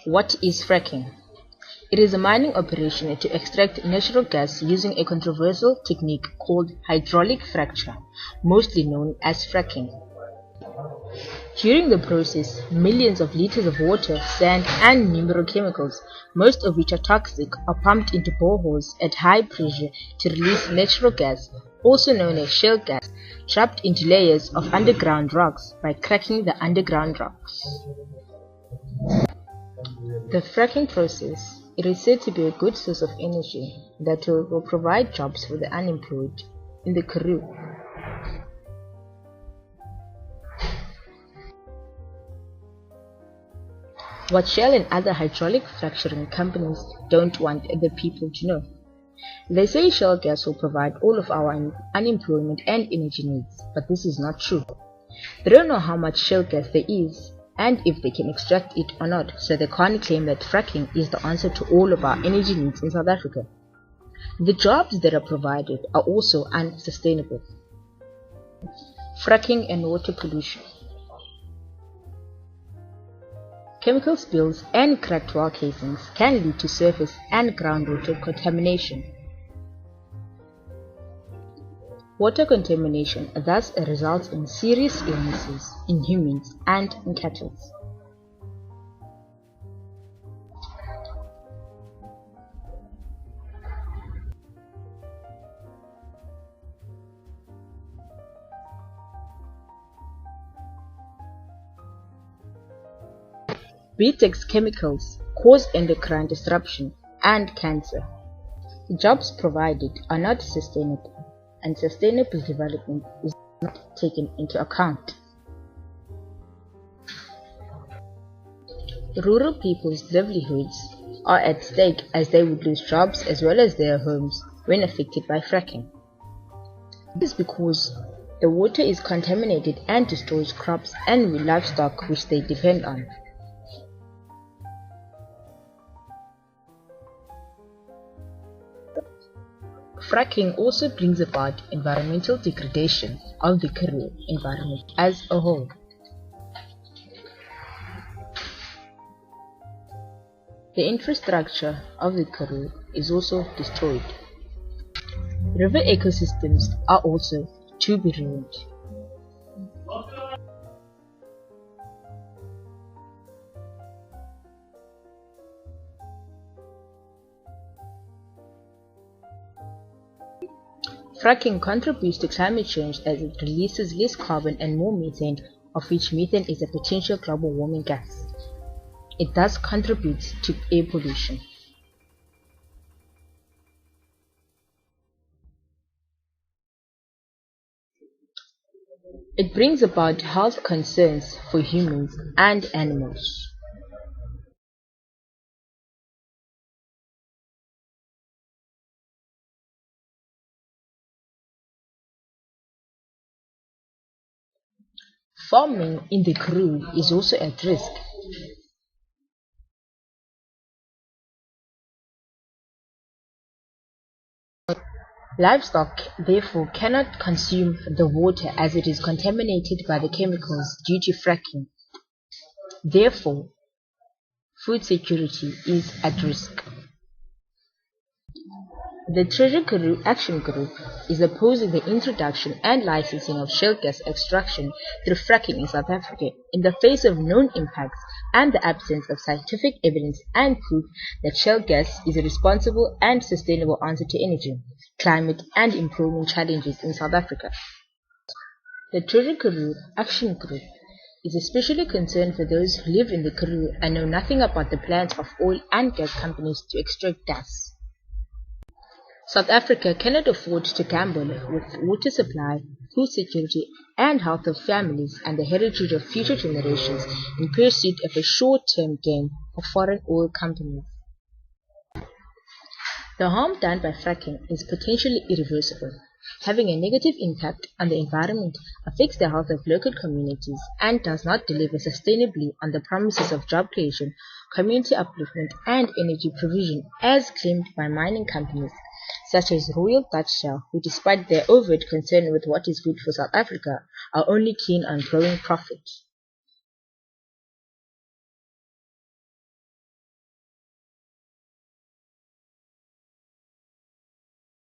What is fracking? It is a mining operation to extract natural gas using a controversial technique called hydraulic fracture, mostly known as fracking. During the process, millions of liters of water, sand, and numerous chemicals, most of which are toxic, are pumped into boreholes at high pressure to release natural gas, also known as shale gas, trapped into layers of underground rocks by cracking the underground rocks. The fracking process, it is said to be a good source of energy that will provide jobs for the unemployed in the Karoo. What shale and other hydraulic fracturing companies don't want the people to know. They say shale gas will provide all of our unemployment and energy needs, but this is not true. They don't know how much shale gas there is, and if they can extract it or not, so they can't claim that fracking is the answer to all of our energy needs in South Africa. The jobs that are provided are also unsustainable. Fracking and water pollution. Chemical spills and cracked well casings can lead to surface and groundwater contamination. Water contamination thus results in serious illnesses in humans and in cattle. Betex chemicals cause endocrine disruption and cancer. The jobs provided are not sustainable, and sustainable development is not taken into account. Rural people's livelihoods are at stake as they would lose jobs as well as their homes when affected by fracking. This is because the water is contaminated and destroys crops and livestock which they depend on. Fracking also brings about environmental degradation of the Karoo environment as a whole. The infrastructure of the Karoo is also destroyed. River ecosystems are also to be ruined. Fracking contributes to climate change as it releases less carbon and more methane, of which methane is a potential global warming gas. It thus contributes to air pollution. It brings about health concerns for humans and animals. Farming in the Karoo is also at risk. Livestock therefore cannot consume the water as it is contaminated by the chemicals due to fracking. Therefore, food security is at risk. The Treasure Karoo Action Group is opposing the introduction and licensing of shale gas extraction through fracking in South Africa in the face of known impacts and the absence of scientific evidence and proof that shale gas is a responsible and sustainable answer to energy, climate and employment challenges in South Africa. The Treasure Karoo Action Group is especially concerned for those who live in the Karoo and know nothing about the plans of oil and gas companies to extract gas. South Africa cannot afford to gamble with water supply, food security, and health of families and the heritage of future generations in pursuit of a short-term gain of foreign oil companies. The harm done by fracking is potentially irreversible, having a negative impact on the environment, affects the health of local communities, and does not deliver sustainably on the promises of job creation, community upliftment, and energy provision as claimed by mining companies, such as Royal Dutch Shell, who despite their overt concern with what is good for South Africa, are only keen on growing profit.